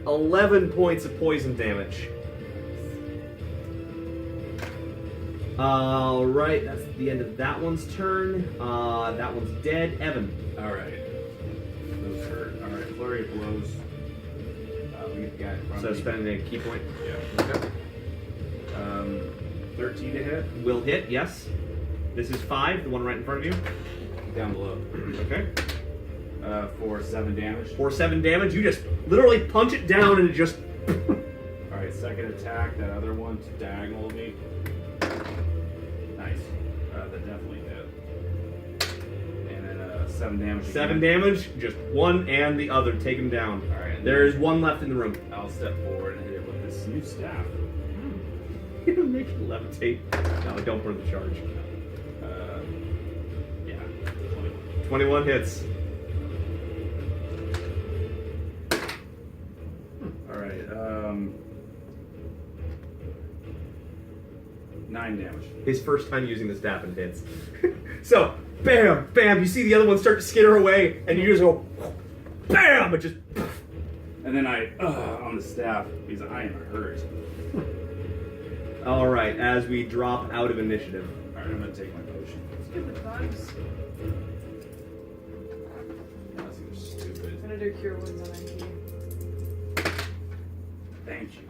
11 points of poison damage. Alright, that's the end of that one's turn. That one's dead. Evan. Alright. Those hurt. Alright, flurry of blows. We get the guy in front So of me. spending a key point. Yeah. Okay. 13 to hit. Will hit, yes. This is 5, the one right in front of you. Down below. Okay. For 7 damage. For 7 damage, you just literally punch it down and it just... Alright, second attack, that other one to diagonal me. Nice. That definitely hit. And then 7 damage. 7 damage, just one and the other. Take him down. Alright. There is one left in the room. I'll step forward and hit it with this new staff. Make it levitate. No, don't burn the charge. Yeah. 21 hits. Alright, 9 damage. His first time using the staff and hits. So, bam, bam, you see the other one start to skitter away, and you just go, bam, it just... And then I, on the staff, because I am hurt. Alright, as we drop out of initiative. Alright, I'm going to take my potion. Stupid bugs. Unless you're stupid. I'm gonna do cure wounds on MP. Thank you.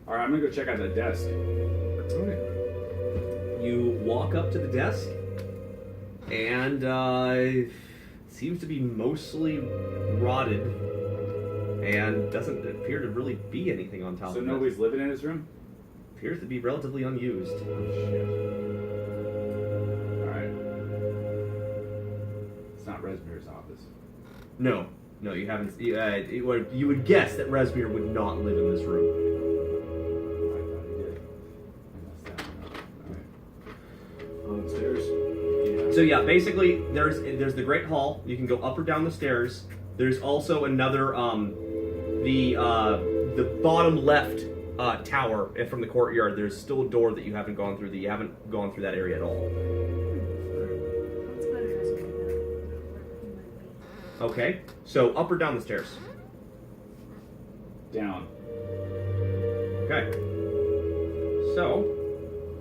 Alright, I'm gonna go check out the desk. Okay. You walk up to the desk, and it seems to be mostly rotted, and doesn't appear to really be anything on top So of nobody's living in his room? it. Appears to be relatively unused. Oh shit. Alright. It's not Resmir's office. No, you haven't. You would guess that Resmir would not live in this room. I thought he did. I messed that one up. Alright. On the stairs? Yeah. So yeah, basically there's the Great Hall. You can go up or down the stairs. There's also another the bottom left tower from the courtyard. There's still a door that you haven't gone through. You haven't gone through that area at all. Let's go to Rescue now. Okay, so up or down the stairs. Down. Okay. So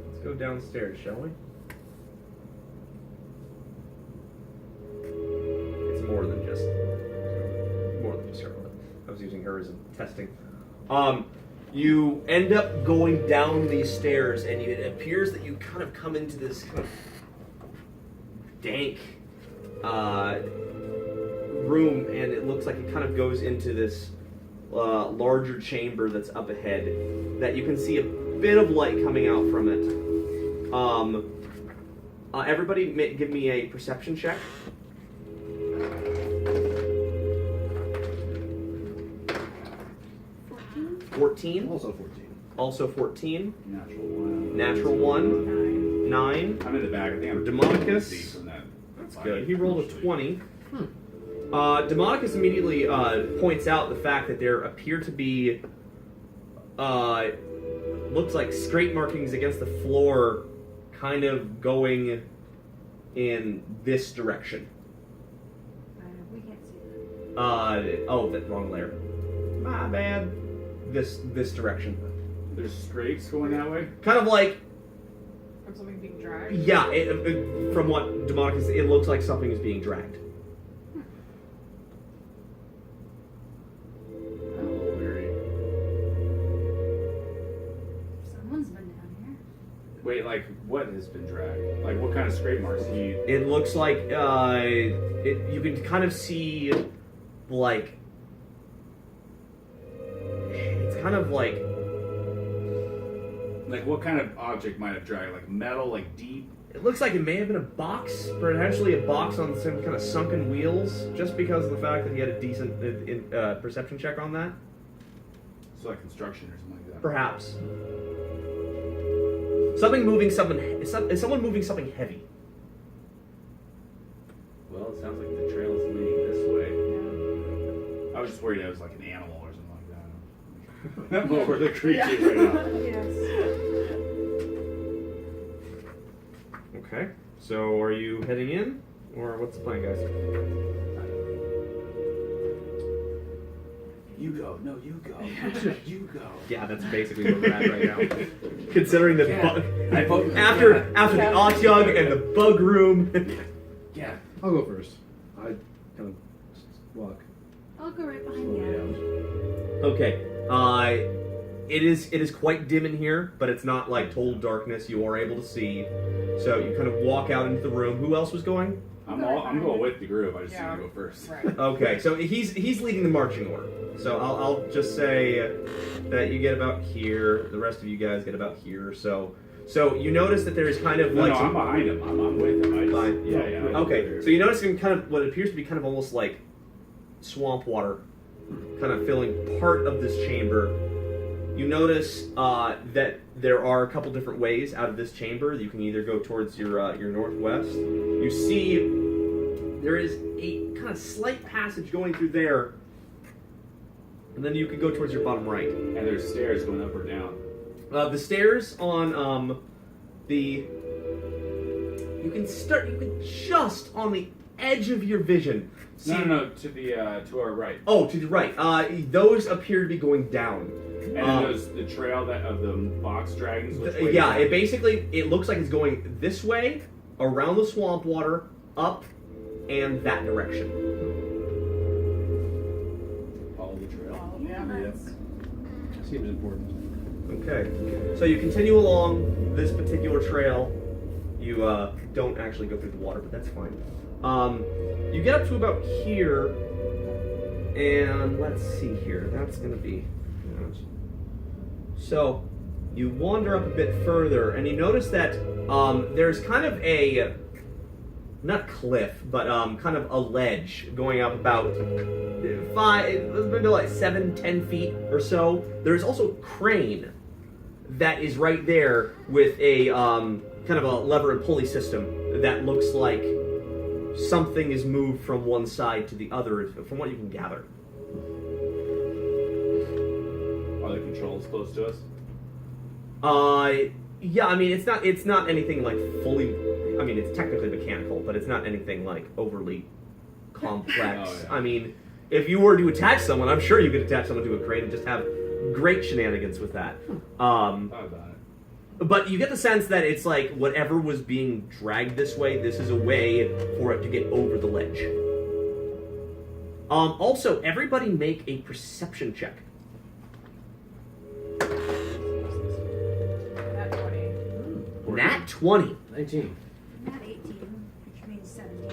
let's go downstairs, shall we? It's more than just her. I was using her as a testing. You end up going down these stairs, and it appears that you kind of come into this kind of dank room, and it looks like it kind of goes into this larger chamber that's up ahead. That you can see a bit of light coming out from it. Everybody, give me a perception check. 14. Also 14. Also 14. Natural 1. Natural 1. 9. I'm in the back. I think I'm Demonicus. see from that. That's good. He rolled a 20. Demonicus immediately points out the fact that there appear to be looks like scrape markings against the floor kind of going in this direction. We can't see that. Oh, that wrong layer. My bad. This direction. There's scrapes going that way? Kind of like, From something being dragged? yeah, from what Demonicus, it looks like something is being dragged. I'm a little weary. Someone's been down here. Wait, like, what has been dragged? Like, what kind of scrape marks? It looks like you can kind of see, like, it's kind of like, what kind of object might have dragged? Like metal, like deep? it looks like it may have been a box, potentially a box on some kind of sunken wheels, just because of the fact that he had a decent perception check on that. So like construction or something like that? Perhaps. Something moving something. Is someone moving something heavy? Well, it sounds like the trail is leading this way. I was just worried I was like an animal or something like that. I'm over the creatures right now. Yes. Okay. So are you heading in, or what's the plan, guys? You go. No, you go. You go. Yeah, that's basically where we're at right now. Considering the Yeah. bug, I vote after yeah. the Otyug and the bug room. Yeah. I'll go first. I kind of walk I'll go right behind slowly you. out. Okay. It is quite dim in here, but it's not like total darkness. You are able to see. So you kind of walk out into the room. Who else was going? I'm going with the group. I just need to go first. Right. Okay, so he's leading the marching order. So I'll just say that you get about here. The rest of you guys get about here. So you notice that there's kind of No, like I'm behind him. I'm with him. I just, Fine. Yeah. Okay, so you notice in kind of what appears to be kind of almost like swamp water, kind of filling part of this chamber. You notice that there are a couple different ways out of this chamber. You can either go towards your northwest. You see there is a kind of slight passage going through there, and then you can go towards your bottom right. And there's stairs going up or down. The stairs on you can just on the edge of your vision. See, No, to the to our right. Oh, to the right. Those appear to be going down. And then there's the trail that of the box dragons. Which way Yeah, down? it looks like it's going this way, around the swamp water, up, and that direction. Follow the trail. Let's- Seems important. Okay. So you continue along this particular trail. You don't actually go through the water, but that's fine. You get up to about here, and let's see here. That's going to be... So you wander up a bit further, and you notice that there's kind of a... not cliff, but kind of a ledge going up about 5, maybe like 7-10 feet or so. There's also a crane that is right there with a kind of a lever and pulley system that looks like something is moved from one side to the other, from what you can gather. Are the controls close to us? Yeah, I mean, it's not anything like fully. I mean, it's technically mechanical, but it's not anything like overly complex. Oh, yeah. I mean, if you were to attach someone, I'm sure you could attach someone to a crane and just have great shenanigans with that. Thought about it. But you get the sense that it's like whatever was being dragged this way, this is a way for it to get over the ledge. Also, everybody make a perception check. Nat 20. Nat 20. 19. Nat 18, which means 17.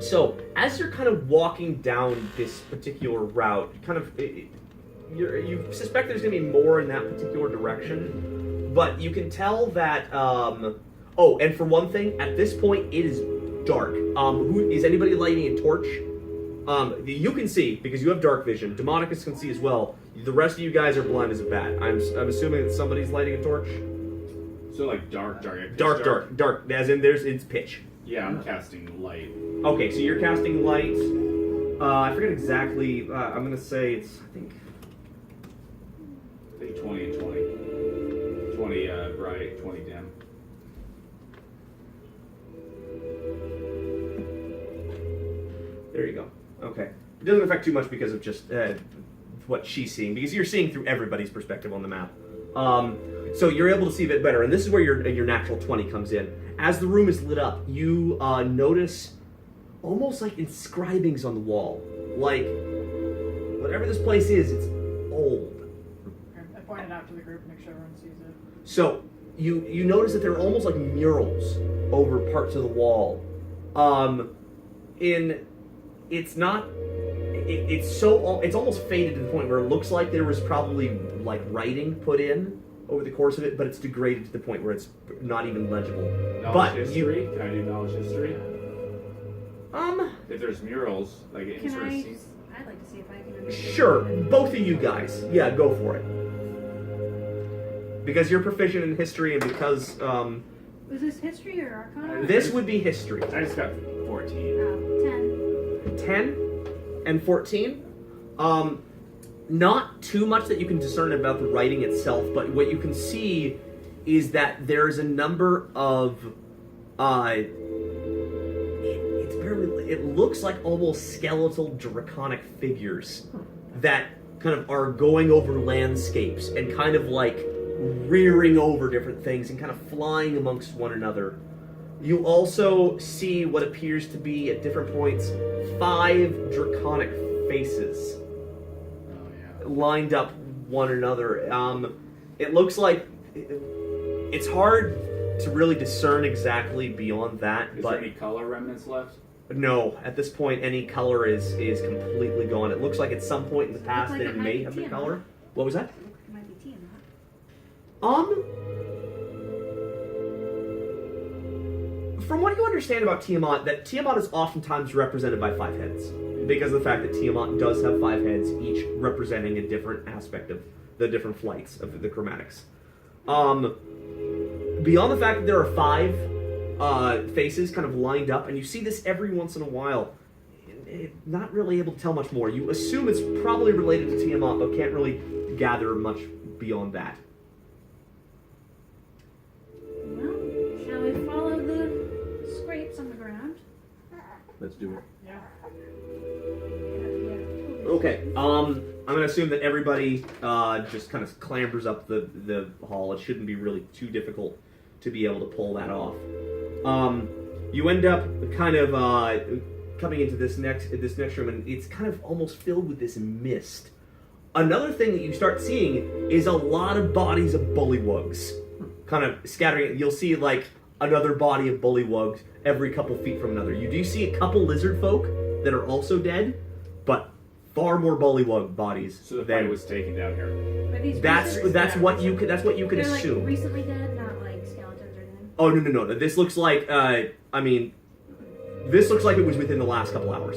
So, as you're kind of walking down this particular route, you suspect there's going to be more in that particular direction, but you can tell that. Oh, and for one thing, at this point it is dark. Is anybody lighting a torch? You can see because you have dark vision. Demonicus can see as well. The rest of you guys are blind as a bat. I'm assuming that somebody's lighting a torch. So like dark. Dark. As in, it's pitch. Yeah, I'm casting light. Okay, so you're casting light. I forget exactly. I'm gonna say it's. I think 20 and 20. 20 bright, 20 dim. There you go. Okay. It doesn't affect too much because of just what she's seeing, because you're seeing through everybody's perspective on the map. So you're able to see a bit better, and this is where your natural 20 comes in. As the room is lit up, you notice almost like inscribings on the wall. Like, whatever this place is, it's old. I pointed out to the group to make sure everyone sees it. So you notice that there are almost like murals over parts of the wall. It's almost faded to the point where it looks like there was probably like writing put in over the course of it, but it's degraded to the point where it's not even legible. Knowledge history? Can I do knowledge history? If there's murals, like it Can sort of I? seems... I'd like to see if I can understand. Sure, both of you guys. Yeah, go for it. Because you're proficient in history, and because Was this history or arcana? this would be history. I just got 14. 10. 10. and 14. Not too much that you can discern about the writing itself, but what you can see is that there's a number of it looks like almost skeletal draconic figures that kind of are going over landscapes and kind of like rearing over different things and kind of flying amongst one another. You also see what appears to be, at different points, 5 draconic faces lined up one another. It looks like it's hard to really discern exactly beyond that. Is there any color remnants left? No, at this point, any color is completely gone. It looks like at some point in the past like there it might may be have been Tiamat. color. What was that? It might be Tiamat. From what you understand about Tiamat, that Tiamat is oftentimes represented by 5 heads. Because of the fact that Tiamat does have 5 heads, each representing a different aspect of the different flights of the chromatics. Beyond the fact that there are 5 faces kind of lined up, and you see this every once in a while, not really able to tell much more. You assume it's probably related to Tiamat, but can't really gather much beyond that. Well, shall we follow the scrapes on the ground? Let's do it. Yeah. Okay, I'm gonna assume that everybody just kind of clambers up the hall. It shouldn't be really too difficult to be able to pull that off. You end up kind of coming into this next room, and it's kind of almost filled with this mist. Another thing that you start seeing is a lot of bodies of bullywugs kind of scattering. You'll see like another body of bullywugs every couple feet from another. You do see a couple lizard folk that are also dead, but far more bullywug bodies. So the fight was taken down here. Are these That's recent- what you could They're assume. like recently dead, not like skeletons or anything. Oh no! This looks like this looks like it was within the last couple hours.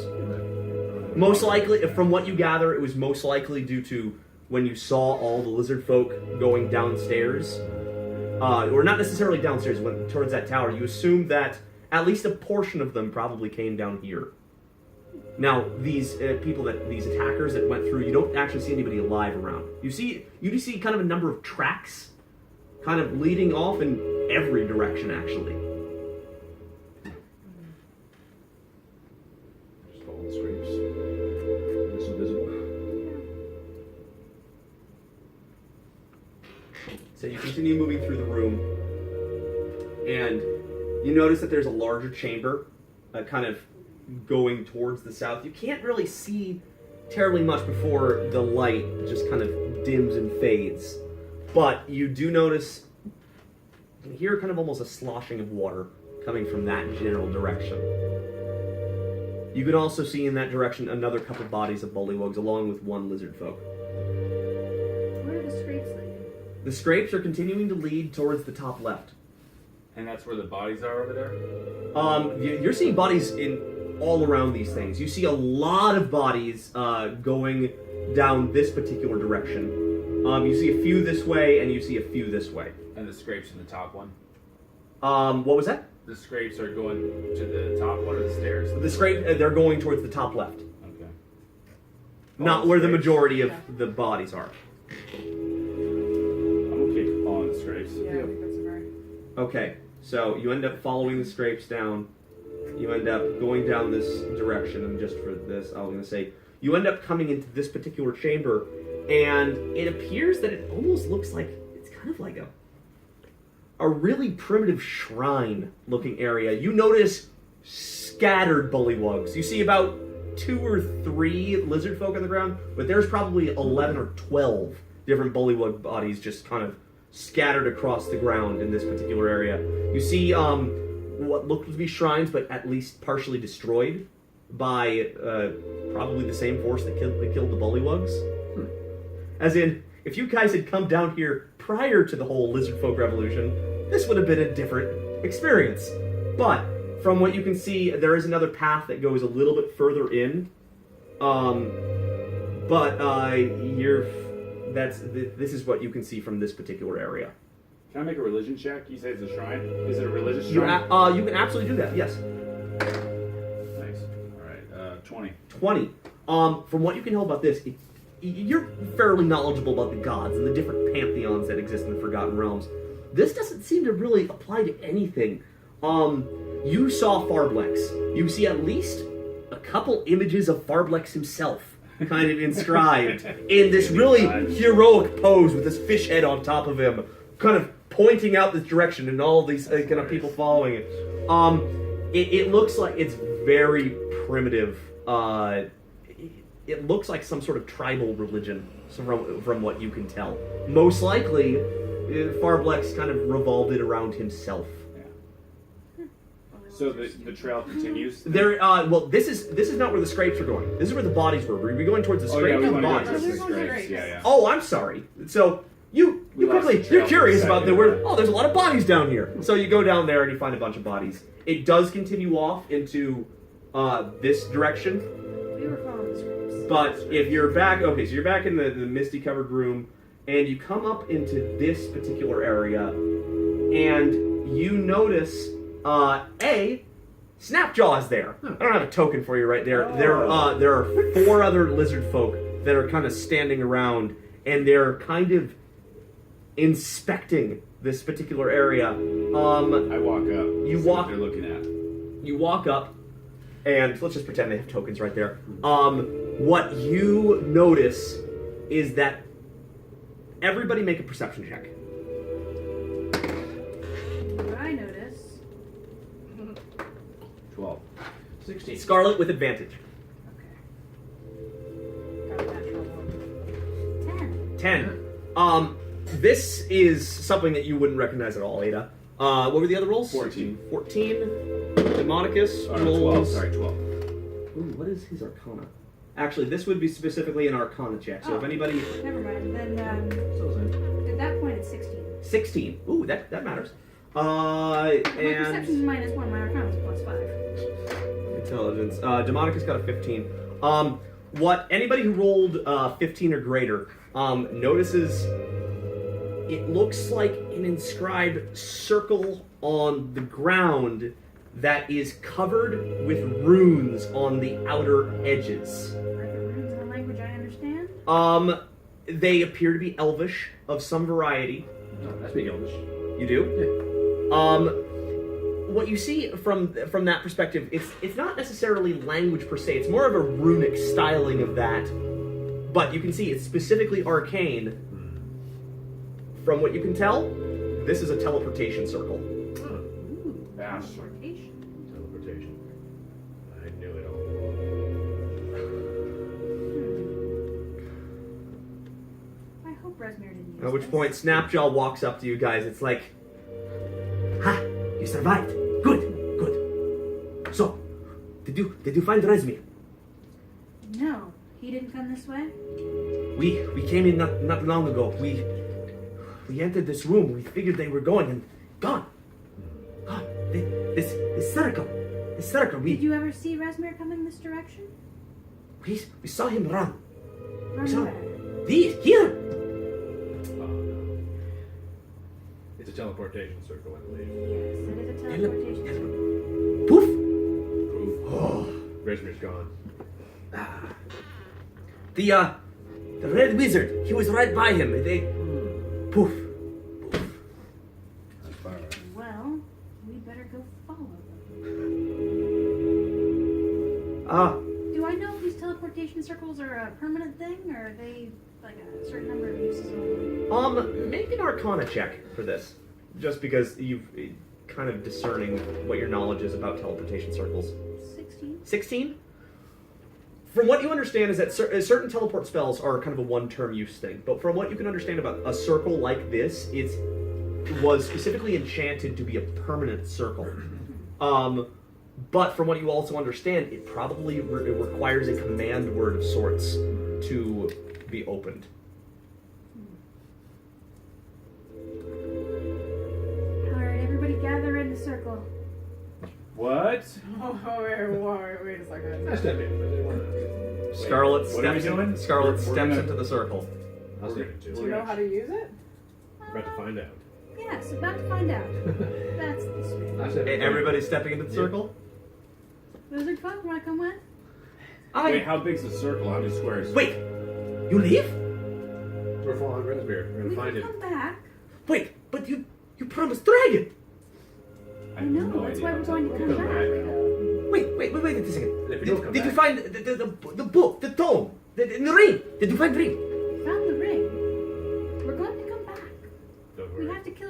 Most likely, from what you gather, it was most likely due to when you saw all the lizard folk going downstairs, or not necessarily downstairs, went towards that tower. You assume that at least a portion of them probably came down here. Now, these these attackers that went through, you don't actually see anybody alive around. You do see kind of a number of tracks, kind of leading off in every direction, actually. Just follow the scrapes. It's invisible. So you continue moving through the room, and you notice that there's a larger chamber, kind of going towards the south. You can't really see terribly much before the light just kind of dims and fades. But you do notice, you can hear kind of almost a sloshing of water coming from that general direction. You can also see in that direction another couple bodies of bullywugs along with one lizard folk. Where are the scrapes leading? The scrapes are continuing to lead towards the top left. And that's where the bodies are over there? You're seeing bodies in all around these things. You see a lot of bodies going down this particular direction. You see a few this way, and you see a few this way. And the scrapes in the top one? What was that? The scrapes are going to the top one or the stairs? The scrape, they're going towards the top left. Okay. Not the where the scrapes. majority of the bodies are. I'm okay following the scrapes. Yeah, I think that's a very... Okay, so you end up following the scrapes down. You end up going down this direction, and just for this, I was going to say, you end up coming into this particular chamber, and it appears that it almost looks like, it's kind of like a really primitive shrine-looking area. You notice scattered bullywugs. You see about 2 or 3 lizard folk on the ground, but there's probably 11 or 12 different bullywug bodies just kind of scattered across the ground in this particular area. You see what look to be shrines, but at least partially destroyed by probably the same force that killed the bullywugs. As in, if you guys had come down here prior to the whole lizard folk revolution, this would have been a different experience. But from what you can see, there is another path that goes a little bit further in. This is what you can see from this particular area. Can I make a religion check? You say it's a shrine? Is it a religious You shrine? can absolutely do that. Yes. Nice. Alright, 20. 20. From what you can tell about this, you're fairly knowledgeable about the gods and the different pantheons that exist in the Forgotten Realms. This doesn't seem to really apply to anything. You saw Farblex. You see at least a couple images of Farblex himself, kind of inscribed in this really heroic pose with this fish head on top of him, kind of pointing out this direction and all these kind of people following it. It looks like it's very primitive. It looks like some sort of tribal religion, from what you can tell. Most likely, Farblex kind of revolved it around himself. So the trail continues? Well, this is not where the scrapes are going. This is where the bodies were. We're going towards the scrapes and the bodies. Yeah. Oh, I'm sorry. So you're curious about there's a lot of bodies down here. So you go down there and you find a bunch of bodies. It does continue off into this direction. We were following the scrapes. But if you're back, so you're back in the misty covered room, and you come up into this particular area, and you notice, Snapjaw is there. I don't have a token for you right there. There are 4 other lizard folk that are kind of standing around, and they're kind of inspecting this particular area. I walk up. You see walk. what they're looking at. You walk up, and let's just pretend they have tokens right there. What you notice is that everybody make a perception check. What I notice. 12. 16. Scarlet with advantage. Got a natural one. 10. 10. This is something that you wouldn't recognize at all, Ada. What were the other rolls? 14. 14. Demonicus Oh, no, 12. rolls. Sorry, 12. Ooh, what is his Arcana? Actually, this would be specifically an Arcana check. So if anybody, Never mind. Then at that point it's 16. 16. Ooh, that matters. My And perception's -1. My Arcana's +5. intelligence. Demonicus got a 15. What anybody who rolled 15 or greater notices, it looks like an inscribed circle on the ground that is covered with runes on the outer edges. Are the runes in a language I understand? They appear to be Elvish of some variety. I speak Elvish. You do? What you see from that perspective, it's not necessarily language per se. It's more of a runic styling of that. But you can see it's specifically arcane. From what you can tell, this is a teleportation circle. Teleportation. Teleportation. I knew it all. I hope Resmir didn't use At which this. point, Snapjaw walks up to you guys. It's like, "Ha! You survived. Good, good. So, did you find Resmir? No, he didn't come this way. We came in not long ago. We entered this room. We figured they were going and gone. God, this circle. This circle. Did you ever see Resmir coming this direction? We saw him run. Run So- where? Here. Oh, no. It's a teleportation circle, I believe. Yes, it is a teleportation. circle. Poof. Ooh. Oh. Resmir's gone. The red wizard. He was right by him. They poof. That's far right. Well, we better go follow them. Do I know if these teleportation circles are a permanent thing, or are they like a certain number of uses only? Make an Arcana check for this, just because you've kind of discerning what your knowledge is about teleportation circles. 16. 16? From what you understand is that certain teleport spells are kind of a one-term use thing, but from what you can understand about a circle like this, it was specifically enchanted to be a permanent circle. But from what you also understand, it probably it requires a command word of sorts to be opened. Alright, everybody gather in the circle. What? Oh, wait a second. I step in. Scarlet what are we steps doing? in, Scarlet We're steps gonna- into the circle. I'll step in Do too. you know how to use it? We're about to find out. Yes, about to find out. That's the spirit. I step in. Everybody stepping into the circle? Lizard folk, wanna come with? Wait, how big's the circle? How many squares? Wait, you leave? We're following Grimsbeard. We're We gonna find can it. come back. Wait, but you promised dragon. I know, that's why we're going to come back. Wait a second. If we don't come Did you back- find the book, the tome, the ring? Did you find the ring?